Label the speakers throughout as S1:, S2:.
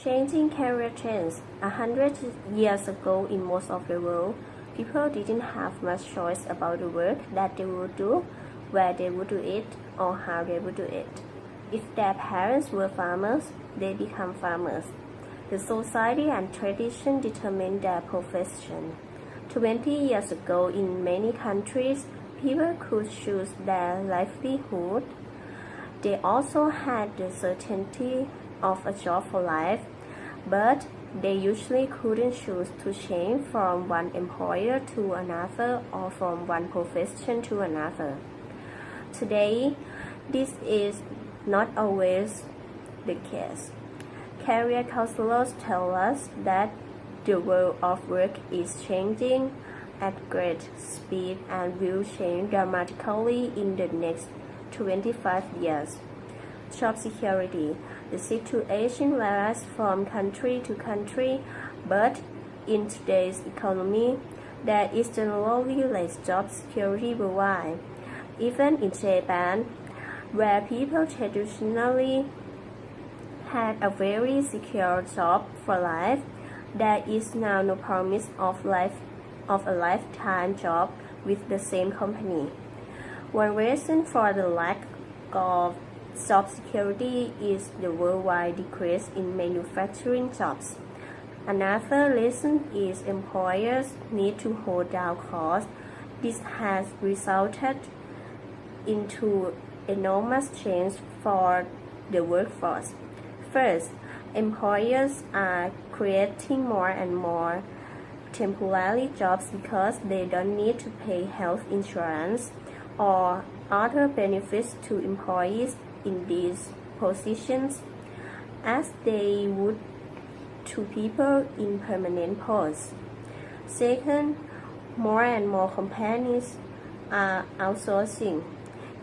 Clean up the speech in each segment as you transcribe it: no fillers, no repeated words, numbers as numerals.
S1: Changing career trends. 100 years ago, in most of the world, people didn't have much choice about the work that they would do, where they would do it, or how they would do it. If their parents were farmers, they become farmers. The society and tradition determined their profession. 20 years ago, in many countries, people could choose their livelihood. They also had the certainty of a job for life, but they usually couldn't choose to change from one employer to another or from one profession to another. Today, this is not always the case. Career counselors tell us that the world of work is changing at great speed and will change dramatically in the next 25 years. Job security. The situation varies from country to country, but in today's economy, there is generally less job security worldwide. Even in Japan, where people traditionally had a very secure job for life, there is now no promise of a lifetime job with the same company. One reason for the lack of job security is the worldwide decrease in manufacturing jobs. Another reason is employers need to hold down costs. This has resulted into enormous change for the workforce. First, employers are creating more and more temporary jobs because they don't need to pay health insurance or other benefits to employees in these positions as they would to people in permanent posts. Second, more and more companies are outsourcing.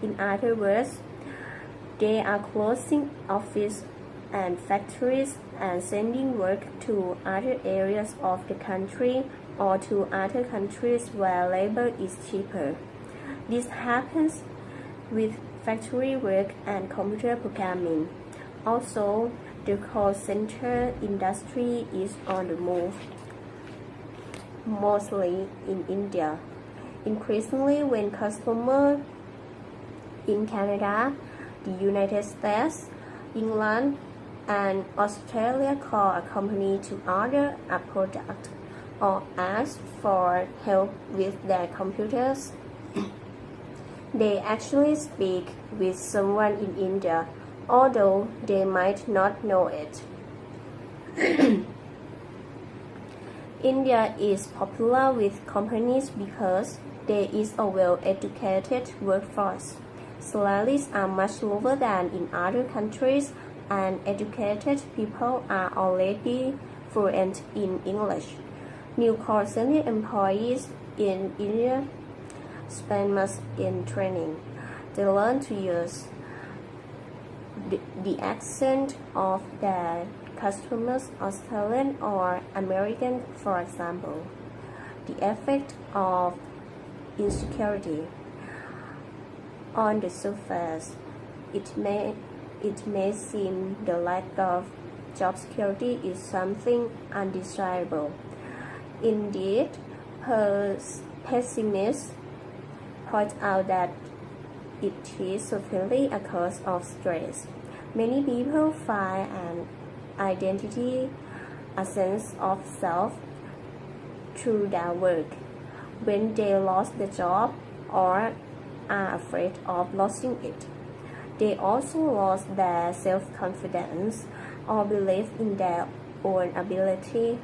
S1: In other words, they are closing offices and factories and sending work to other areas of the country or to other countries where labor is cheaper. This happens with factory work and computer programming. Also, the call center industry is on the move, mostly in India. Increasingly, when customers in Canada, the United States, England, and Australia call a company to order a product or ask for help with their computers, they actually speak with someone in India, although they might not know it. India is popular with companies because there is a well-educated workforce. Salaries are much lower than in other countries, and educated people are already fluent in English. New call center employees in India spend much in training. They learn to use the accent of their customers, Australian or American, for example. The effect of insecurity. On the surface, it may seem the lack of job security is something undesirable. Indeed, pessimists point out that it is certainly a cause of stress. Many people find an identity, a sense of self, through their work. When they lost the job or are afraid of losing it, they also lost their self-confidence or belief in their own ability.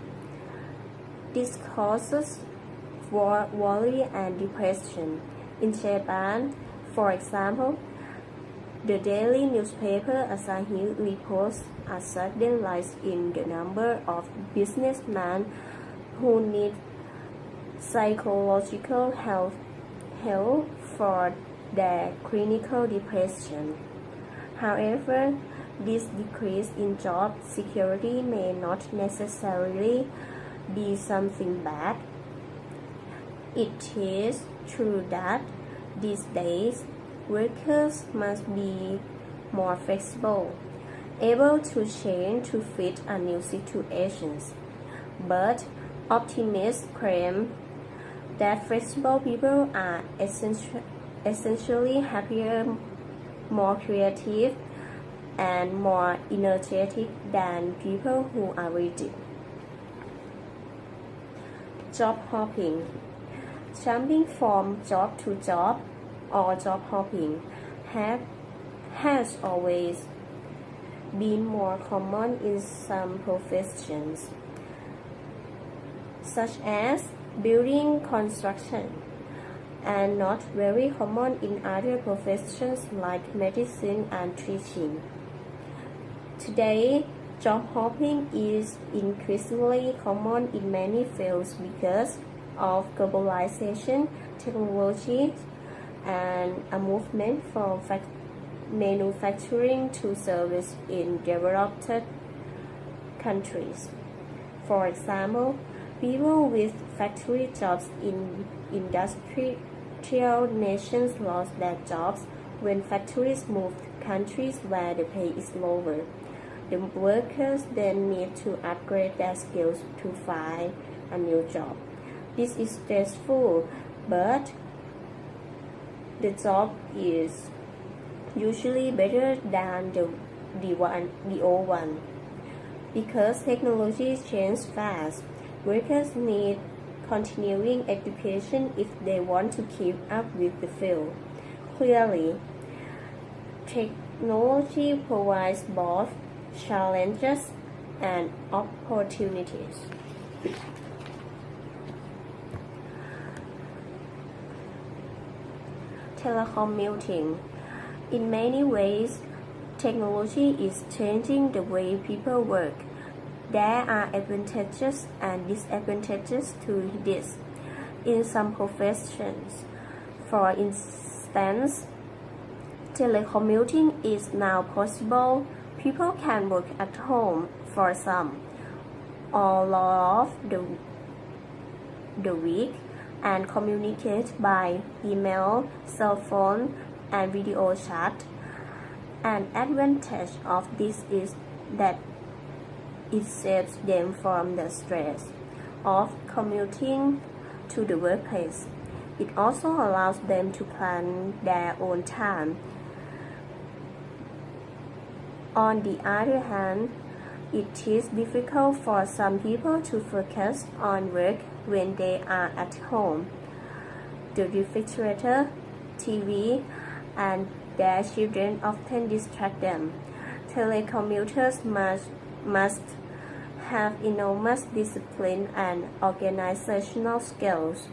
S1: This causes worry and depression. In Japan, for example, the daily newspaper Asahi reports a sudden rise in the number of businessmen who need psychological help for their clinical depression. However, this decrease in job security may not necessarily be something bad. It is true that these days workers must be more flexible. able to change to fit a new situations. But optimists claim that flexible people are essentially happier, more creative, and more energetic than people who are rigid. Job hopping. Jumping from job to job or job hopping has always been more common in some professions, such as building construction, and not very common in other professions like medicine and teaching. Today, job hopping is increasingly common in many fields because of globalization, technology, and a movement from manufacturing to service in developed countries. For example, people with factory jobs in industrial nations lost their jobs when factories moved to countries where the pay is lower. The workers then need to upgrade their skills to find a new job. This is stressful, but the job is usually better than the old one. Because technology changes fast, workers need continuing education if they want to keep up with the field. Clearly, technology provides both challenges and opportunities. Telecommuting. In many ways, technology is changing the way people work. There are advantages and disadvantages to this. In some professions, for instance, telecommuting is now possible. People can work at home for some, all of the week, and communicate by email, cell phone, and video chat. An advantage of this is that it saves them from the stress of commuting to the workplace. It also allows them to plan their own time. On the other hand, it is difficult for some people to focus on work when they are at home. The refrigerator, TV, and their children often distract them. Telecommuters must have enormous discipline and organizational skills.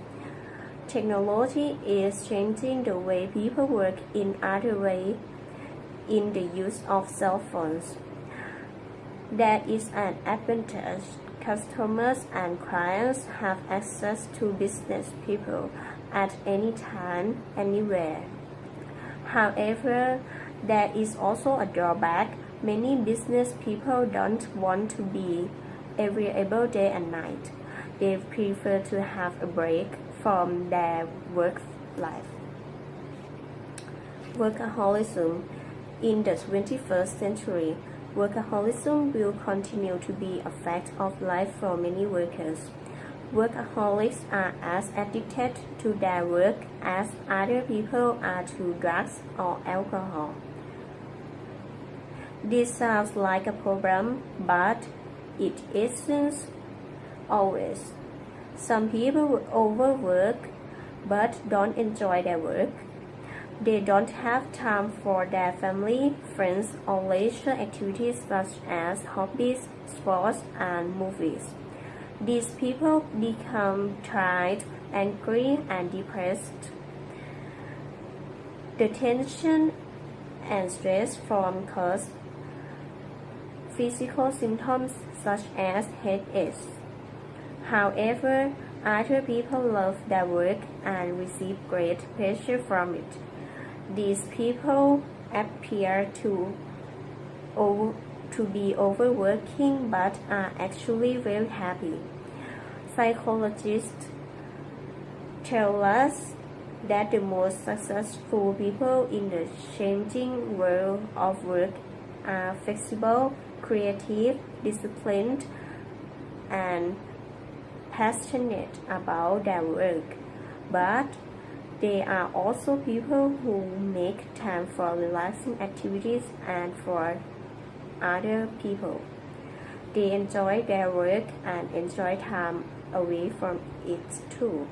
S1: Technology is changing the way people work in other ways in the use of cell phones. That is an advantage. Customers and clients have access to business people at any time, anywhere. However, there is also a drawback. Many business people don't want to be available day and night. They prefer to have a break from their work life. Workaholism. In the 21st century, workaholism will continue to be a fact of life for many workers. Workaholics are as addicted to their work as other people are to drugs or alcohol. This sounds like a problem, but it isn't always. Some people overwork but don't enjoy their work. They don't have time for their family, friends, or leisure activities such as hobbies, sports, and movies. These people become tired, angry, and depressed. The tension and stress from cause physical symptoms such as headaches. However, other people love their work and receive great pleasure from it. These people appear to be overworking but are actually very happy. Psychologists tell us that the most successful people in the changing world of work are flexible, creative, disciplined, and passionate about their work. But they are also people who make time for relaxing activities and for other people. They enjoy their work and enjoy time away from it too.